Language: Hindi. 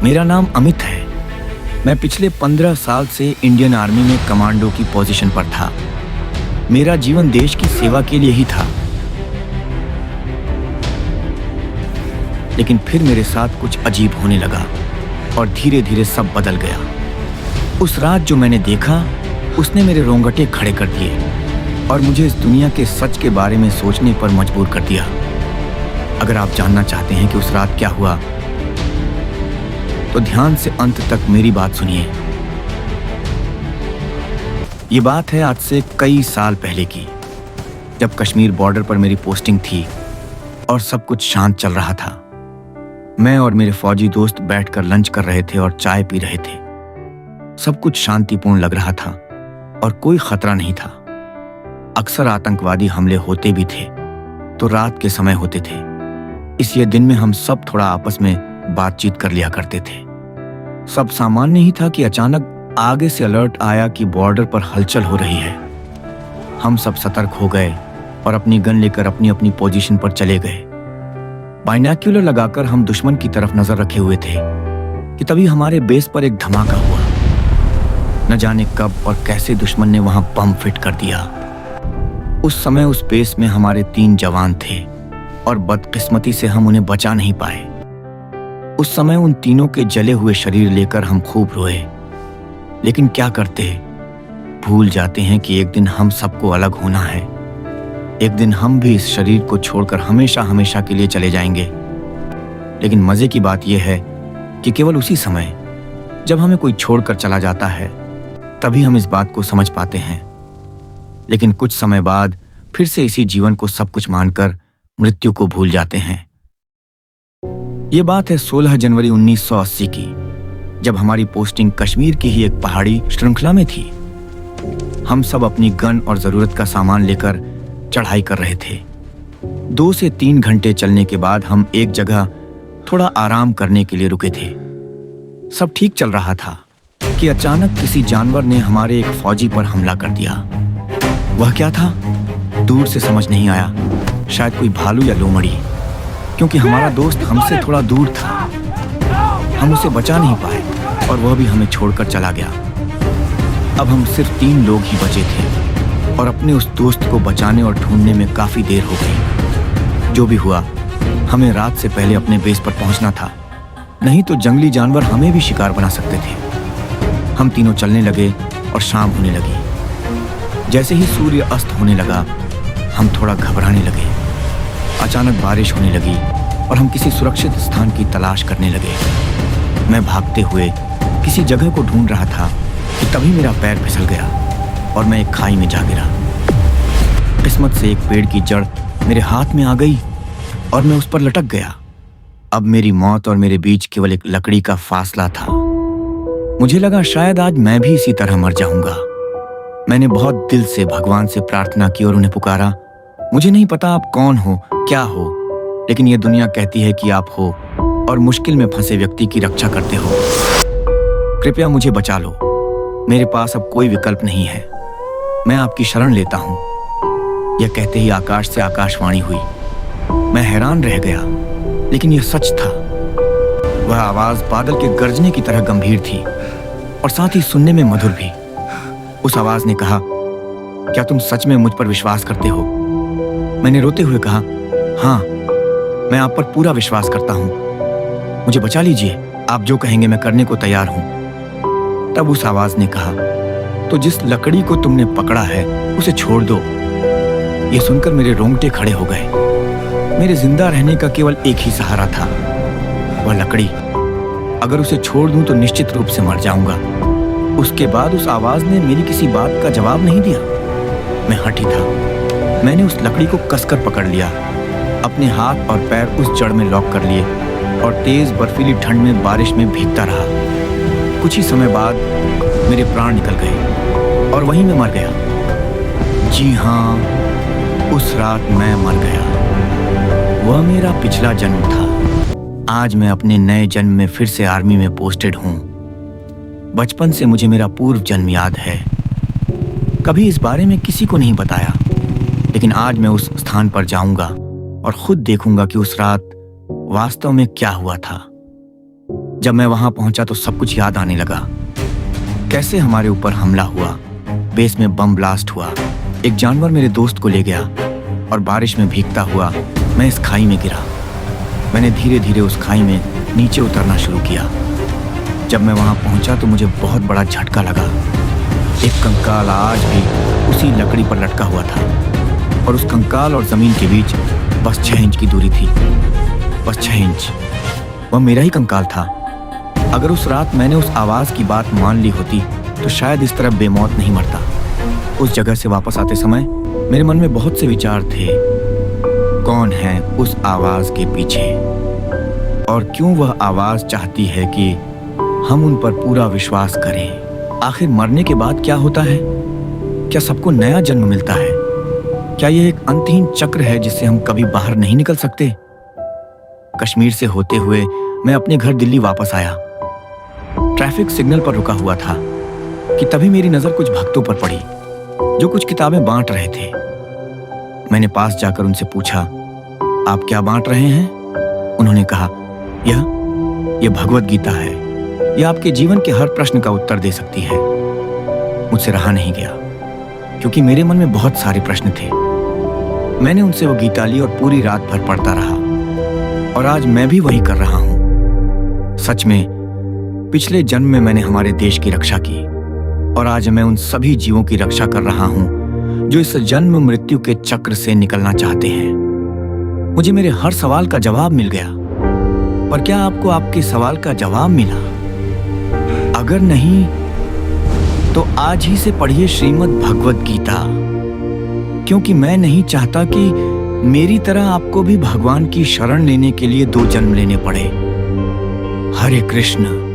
मेरा नाम अमित है। मैं पिछले 15 साल से इंडियन आर्मी में कमांडो की पोजीशन पर था। मेरा जीवन देश की सेवा के लिए ही था। लेकिन फिर मेरे साथ कुछ अजीब होने लगा और धीरे धीरे सब बदल गया। उस रात जो मैंने देखा उसने मेरे रोंगटे खड़े कर दिए और मुझे इस दुनिया के सच के बारे में सोचने पर मजबूर कर दिया। अगर आप जानना चाहते हैं कि उस रात क्या हुआ तो ध्यान से अंत तक मेरी बात सुनिए। ये बात है आज से कई साल पहले की, जब कश्मीर बॉर्डर पर मेरी पोस्टिंग थी और सब कुछ शांत चल रहा था। मैं और मेरे फौजी दोस्त बैठकर लंच कर रहे थे और चाय पी रहे थे। सब कुछ शांतिपूर्ण लग रहा था और कोई खतरा नहीं था। अक्सर आतंकवादी हमले होते भी थे तो रात के समय होते थे, इसलिए दिन में हम सब थोड़ा आपस में बातचीत कर लिया करते थे। सब सामान्य ही था कि अचानक आगे से अलर्ट आया कि बॉर्डर पर हलचल हो रही है। हम सब सतर्क हो गए और अपनी गन लेकर अपनी अपनी पोजीशन पर चले गए। बाइनोक्यूलर लगाकर हम दुश्मन की तरफ नजर रखे हुए थे कि तभी हमारे बेस पर एक धमाका हुआ। न जाने कब और कैसे दुश्मन ने वहां बम फिट कर दिया। उस समय उस बेस में हमारे 3 जवान थे और बदकिस्मती से हम उन्हें बचा नहीं पाए। उस समय उन तीनों के जले हुए शरीर लेकर हम खूब रोए, लेकिन क्या करते, भूल जाते हैं कि एक दिन हम सबको अलग होना है। एक दिन हम भी इस शरीर को छोड़कर हमेशा हमेशा के लिए चले जाएंगे। लेकिन मजे की बात यह है कि केवल उसी समय जब हमें कोई छोड़कर चला जाता है तभी हम इस बात को समझ पाते हैं। लेकिन कुछ समय बाद फिर से इसी जीवन को सब कुछ मानकर मृत्यु को भूल जाते हैं। ये बात है 16 जनवरी 1980 की, जब हमारी पोस्टिंग कश्मीर की ही एक पहाड़ी श्रृंखला में थी। हम सब अपनी गन और जरूरत का सामान लेकर चढ़ाई कर रहे थे। 2 से 3 घंटे चलने के बाद हम एक जगह थोड़ा आराम करने के लिए रुके थे। सब ठीक चल रहा था कि अचानक किसी जानवर ने हमारे एक फौजी पर हमला कर दिया। वह क्या था दूर से समझ नहीं आया, शायद कोई भालू या लोमड़ी, क्योंकि हमारा दोस्त हमसे थोड़ा दूर था। हम उसे बचा नहीं पाए और वह भी हमें छोड़कर चला गया। अब हम सिर्फ 3 लोग ही बचे थे और अपने उस दोस्त को बचाने और ढूंढने में काफी देर हो गई। जो भी हुआ, हमें रात से पहले अपने बेस पर पहुंचना था, नहीं तो जंगली जानवर हमें भी शिकार बना सकते थे। हम तीनों चलने लगे और शाम होने लगी। जैसे ही सूर्य अस्त होने लगा हम थोड़ा घबराने लगे। अचानक बारिश होने लगी और हम किसी सुरक्षित स्थान की तलाश करने लगे। मैं भागते हुए किसी जगह को ढूंढ रहा था कि तभी मेरा पैर फिसल गया और मैं एक खाई में जा गिरा। किस्मत से एक पेड़ की जड़ मेरे हाथ में आ गई और मैं उस पर लटक गया। अब मेरी मौत और मेरे बीच केवल एक लकड़ी का फासला था। मुझे लगा शायद आज मैं भी इसी तरह मर जाऊंगा। मैंने बहुत दिल से भगवान से प्रार्थना की और उन्हें पुकारा, मुझे नहीं पता आप कौन हो, क्या हो, लेकिन ये दुनिया कहती है कि आप हो और मुश्किल में फंसे व्यक्ति की रक्षा करते हो। कृपया मुझे बचा लो, मेरे पास अब कोई विकल्प नहीं है। मैं आपकी शरण लेता हूं। यह कहते ही आकाश से आकाशवाणी हुई। मैं हैरान रह गया, लेकिन यह सच था। वह आवाज बादल के गरजने की तरह गंभीर थी और साथ ही सुनने में मधुर भी। उस आवाज ने कहा, क्या तुम सच में मुझ पर विश्वास करते हो? मैंने रोते हुए कहा, हाँ, मैं आप पर पूरा विश्वास करता हूं। मुझे बचा लीजिए, आप जो कहेंगे मैं करने को तैयार हूं। तब उस आवाज ने कहा, तो जिस लकड़ी को तुमने पकड़ा है उसे छोड़ दो। ये सुनकर मेरे रोंगटे खड़े हो गए। मेरे जिंदा रहने का केवल एक ही सहारा था, वह लकड़ी। अगर उसे छोड़ दूं तो निश्चित रूप से मर जाऊंगा। उसके बाद उस आवाज ने मेरी किसी बात का जवाब नहीं दिया। मैं हठी था। मैंने उस लकड़ी को कसकर पकड़ लिया, अपने हाथ और पैर उस जड़ में लॉक कर लिए और तेज बर्फीली ठंड में बारिश में भीगता रहा। कुछ ही समय बाद मेरे प्राण निकल गए और वहीं मैं मर गया। जी हाँ, उस रात मैं मर गया। वह मेरा पिछला जन्म था। आज मैं अपने नए जन्म में फिर से आर्मी में पोस्टेड हूँ। बचपन से मुझे मेरा पूर्व जन्म याद है। कभी इस बारे में किसी को नहीं बताया, लेकिन आज मैं उस स्थान पर जाऊंगा और खुद देखूंगा कि उस रात वास्तव में क्या हुआ था। जब मैं वहां पहुंचा तो सब कुछ याद आने लगा। कैसे हमारे ऊपर हमला हुआ, बेस में बम ब्लास्ट हुआ, एक जानवर मेरे दोस्त को ले गया और बारिश में भीगता हुआ मैं इस खाई में गिरा। मैंने धीरे धीरे उस खाई में नीचे उतरना शुरू किया। जब मैं वहां पहुंचा तो मुझे बहुत बड़ा झटका लगा। एक कंकाल आज भी उसी लकड़ी पर लटका हुआ था और उस कंकाल और जमीन के बीच बस 6 इंच की दूरी थी। बस 6 इंच। वह मेरा ही कंकाल था। अगर उस रात मैंने उस आवाज की बात मान ली होती तो शायद इस तरह बेमौत नहीं मरता। उस जगह से वापस आते समय मेरे मन में बहुत से विचार थे। कौन है उस आवाज के पीछे और क्यों वह आवाज चाहती है कि हम उन पर पूरा विश्वास करें? आखिर मरने के बाद क्या होता है? क्या सबको नया जन्म मिलता है? क्या यह एक अंतहीन चक्र है जिससे हम कभी बाहर नहीं निकल सकते? कश्मीर से होते हुए मैं अपने घर दिल्ली वापस आया। ट्रैफिक सिग्नल पर रुका हुआ था कि तभी मेरी नजर कुछ भक्तों पर पड़ी जो कुछ किताबें बांट रहे थे। मैंने पास जाकर उनसे पूछा, आप क्या बांट रहे हैं? उन्होंने कहा, यह भगवत गीता है। यह आपके जीवन के हर प्रश्न का उत्तर दे सकती है। मुझसे रहा नहीं गया क्योंकि मेरे मन में बहुत सारे प्रश्न थे। मैंने उनसे वो गीता ली और पूरी रात भर पढ़ता रहा और आज मैं भी वही कर रहा हूं। सच में पिछले जन्म में मैंने हमारे देश की रक्षा की और आज मैं उन सभी जीवों की रक्षा कर रहा हूं जो इस जन्म मृत्यु के चक्र से निकलना चाहते हैं। मुझे मेरे हर सवाल का जवाब मिल गया। पर क्या आपको आपके सवाल का जवाब मिला? अगर नहीं तो आज ही से पढ़िए श्रीमद् भगवत गीता, क्योंकि मैं नहीं चाहता कि मेरी तरह आपको भी भगवान की शरण लेने के लिए 2 जन्म लेने पड़े। हरे कृष्ण।